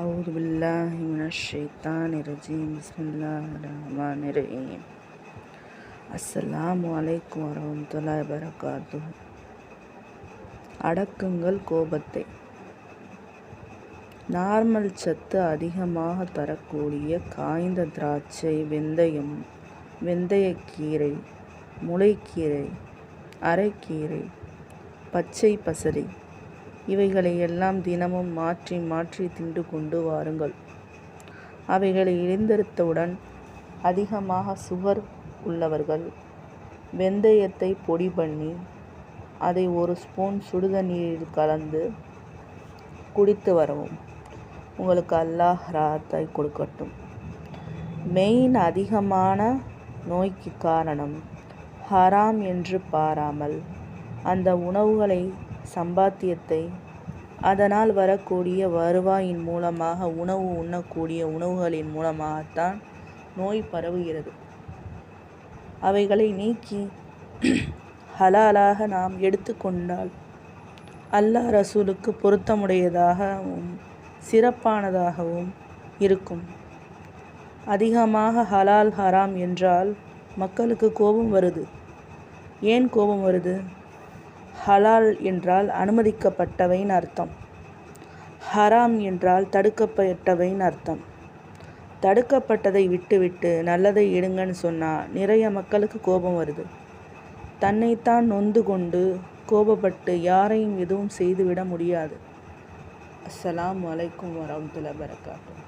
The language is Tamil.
أعوذ بالله من الشيطان الرجيم بسم الله الرحمن الرحيم அஸ்ஸலாமு அலைக்கும் வரஹ்மத்துல்லாஹி வபரகாத்துஹு. அடக்குங்கள் கோபத்தை. நார்மல் சத்து அதிகமாக தரக்கூடிய காய்ந்த திராட்சை, வெந்தயம், வெந்தயக்கீரை, முளைக்கீரை, அரைக்கீரை, பச்சை பசலை இவைகளை எல்லாம் தினமும் மாற்றி மாற்றி தின்று கொண்டு வாருங்கள். அவைகளை இழிந்தெடுத்தவுடன் அதிகமாக சுகர் உள்ளவர்கள் வெந்தயத்தை பொடி பண்ணி அதை 1 ஸ்பூன் சுடுதண்ணீரில் கலந்து குடித்து வரவும். உங்களுக்கு அல்லாஹ் ராஹத்தை கொடுக்கட்டும். மெயின் அதிகமான நோய்க்கு காரணம் ஹராம் என்று பாராமல் அந்த உணவுகளை சம்பாத்தியத்தை அதனால் வரக்கூடிய வருவாயின் மூலமாக உணவு உண்ணக்கூடிய உணவுகளின் மூலமாகத்தான் நோய் பரவுகிறது. அவைகளை நீக்கி ஹலாலாக நாம் எடுத்துக்கொண்டால் அல்லாஹ் ரசூலுக்கு பொருத்தமுடையதாகவும் சிறப்பானதாகவும் இருக்கும். அதிகமாக ஹலால் ஹராம் என்றால் மக்களுக்கு கோபம் வருது. ஏன் கோபம் வருது? ஹலால் என்றால் அனுமதிக்கப்பட்டவைன்னு அர்த்தம், ஹராம் என்றால் தடுக்கப்பட்டவைன்னு அர்த்தம். தடுக்கப்பட்டதை விட்டுவிட்டு நல்லதை எடுங்கன்னு சொன்னால் நிறைய மக்களுக்கு கோபம் வருது. தன்னைத்தான் நொந்து கொண்டு கோபப்பட்டு யாரையும் எதுவும் செய்துவிட முடியாது. அஸ்ஸலாமு அலைக்கும் வரஹ்மத்துல்லாஹி வபரகாத்துஹு.